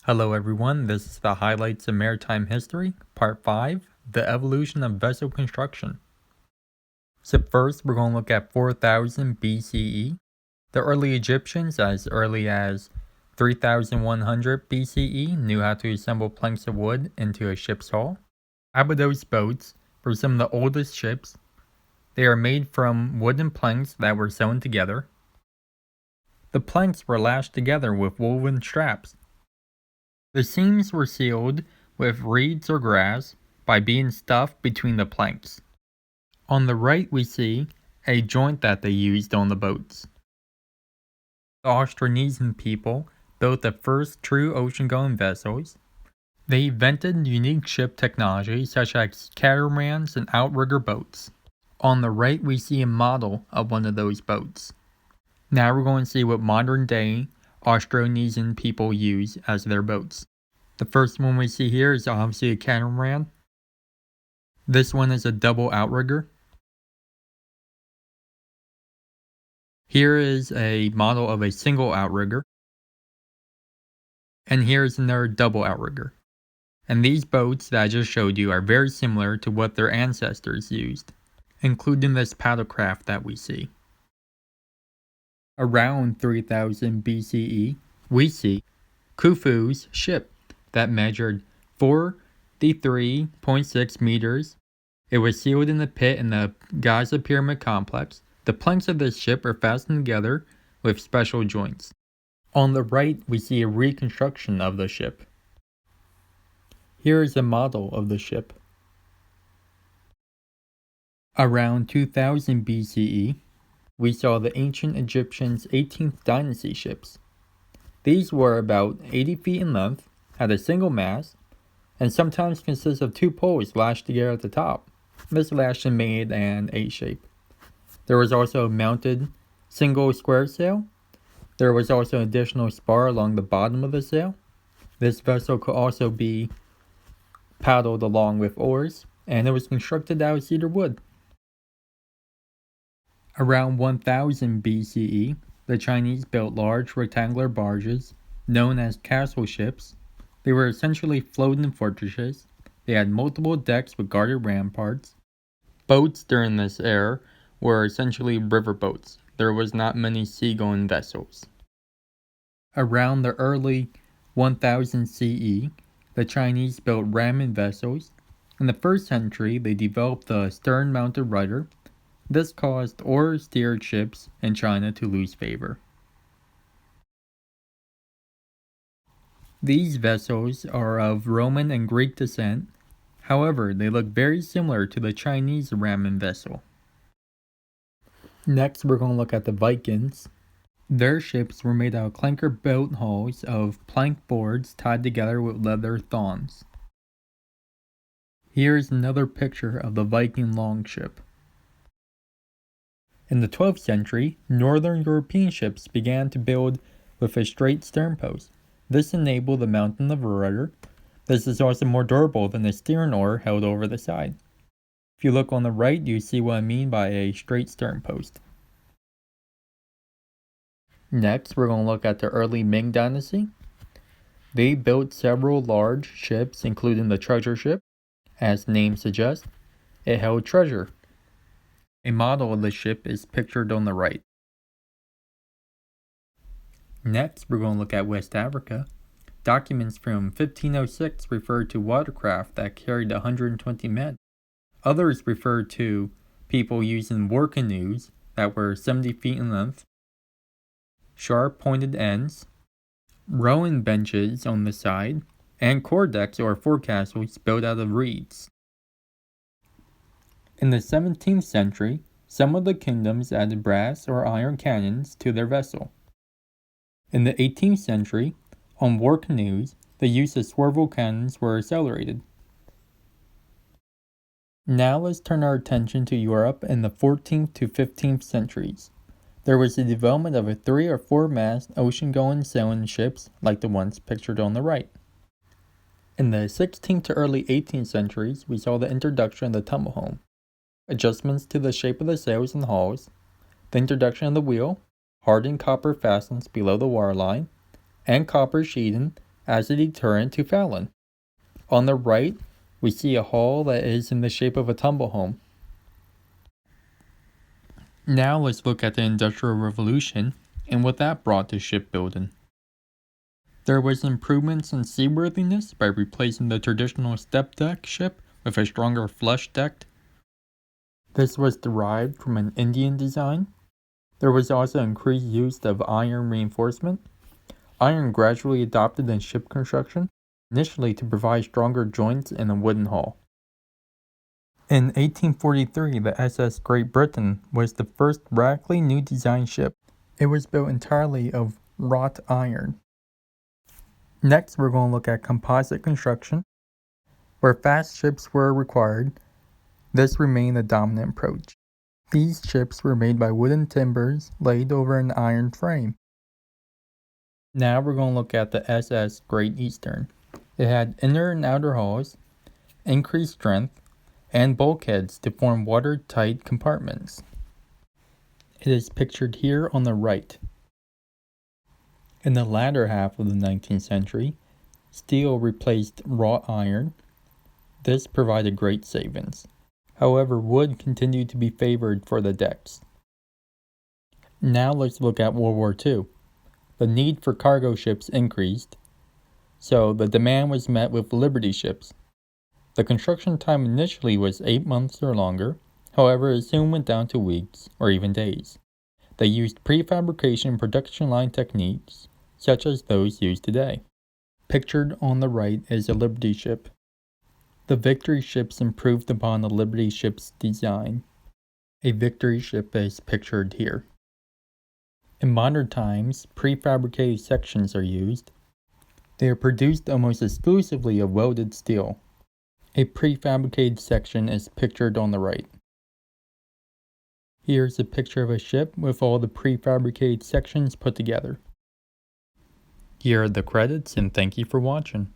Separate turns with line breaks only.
Hello everyone, this is the Highlights of Maritime History, Part 5, The Evolution of Vessel Construction. So first we're going to look at 4000 BCE. The early Egyptians, as early as 3100 BCE, knew how to assemble planks of wood into a ship's hull. Abydos boats were some of the oldest ships. They are made from wooden planks that were sewn together. The planks were lashed together with woven straps. The seams were sealed with reeds or grass by being stuffed between the planks. On the right we see a joint that they used on the boats. The Austronesian people built the first true ocean-going vessels. They invented unique ship technology such as catamarans and outrigger boats. On the right we see a model of one of those boats. Now we're going to see what modern day Austronesian people use as their boats. The first one we see here is obviously a catamaran. This one is a double outrigger. Here is a model of a single outrigger. And here is another double outrigger. And these boats that I just showed you are very similar to what their ancestors used, including this paddlecraft that we see. Around 3000 BCE, we see Khufu's ship that measured 43.6 meters. It was sealed in the pit in the Giza Pyramid complex. The planks of this ship are fastened together with special joints. On the right, we see a reconstruction of the ship. Here is a model of the ship. Around 2000 BCE, we saw the ancient Egyptians' 18th dynasty ships. These were about 80 feet in length, had a single mast, and sometimes consist of two poles lashed together at the top. This lashing made an A shape. There was also a mounted single square sail. There was also an additional spar along the bottom of the sail. This vessel could also be paddled along with oars, and it was constructed out of cedar wood. Around 1000 BCE, the Chinese built large rectangular barges known as castle ships. They were essentially floating fortresses. They had multiple decks with guarded ramparts. Boats during this era were essentially river boats. There was not many sea-going vessels. Around the early 1000 CE, the Chinese built ramming vessels. In the 1st century, they developed the stern-mounted rudder. This caused oar-steered ships in China to lose favor. These vessels are of Roman and Greek descent. However, they look very similar to the Chinese ramming vessel. Next, we're going to look at the Vikings. Their ships were made out of clanker boat hulls of plank boards tied together with leather thongs. Here is another picture of the Viking longship. In the 12th century, northern European ships began to build with a straight stern post. This enabled the mounting of a rudder. This is also more durable than the steering oar held over the side. If you look on the right, you see what I mean by a straight stern post. Next, we're going to look at the early Ming Dynasty. They built several large ships, including the treasure ship. As the name suggests, it held treasure. A model of the ship is pictured on the right. Next, we're going to look at West Africa. Documents from 1506 refer to watercraft that carried 120 men. Others refer to people using war canoes that were 70 feet in length, sharp pointed ends, rowing benches on the side, and cordecks or forecastles built out of reeds. In the 17th century, some of the kingdoms added brass or iron cannons to their vessel. In the 18th century, on war canoes, the use of swivel cannons were accelerated. Now let's turn our attention to Europe in the 14th to 15th centuries. There was the development of a 3 or 4 mast ocean-going sailing ships like the ones pictured on the right. In the 16th to early 18th centuries, we saw the introduction of the tumblehome, adjustments to the shape of the sails and hulls, the introduction of the wheel, hardened copper fastenings below the waterline, and copper sheeting as a deterrent to Fallon. On the right, we see a hull that is in the shape of a tumble home. Now let's look at the Industrial Revolution and what that brought to shipbuilding. There was improvements in seaworthiness by replacing the traditional step deck ship with a stronger flush deck. This was derived from an Indian design. There was also increased use of iron reinforcement. Iron gradually adopted in ship construction, initially to provide stronger joints in a wooden hull. In 1843, the SS Great Britain was the first radically new design ship. It was built entirely of wrought iron. Next, we're going to look at composite construction. Where fast ships were required, this remained the dominant approach. These ships were made by wooden timbers laid over an iron frame. Now we're going to look at the SS Great Eastern. It had inner and outer hulls, increased strength, and bulkheads to form watertight compartments. It is pictured here on the right. In the latter half of the 19th century, steel replaced wrought iron. This provided great savings. However, wood continued to be favored for the decks. Now let's look at World War II. The need for cargo ships increased, so the demand was met with Liberty ships. The construction time initially was 8 months or longer, however it soon went down to weeks or even days. They used prefabrication production line techniques, such as those used today. Pictured on the right is a Liberty ship. The Victory ships improved upon the Liberty ship's design. A Victory ship is pictured here. In modern times, prefabricated sections are used. They are produced almost exclusively of welded steel. A prefabricated section is pictured on the right. Here's a picture of a ship with all the prefabricated sections put together. Here are the credits, and thank you for watching.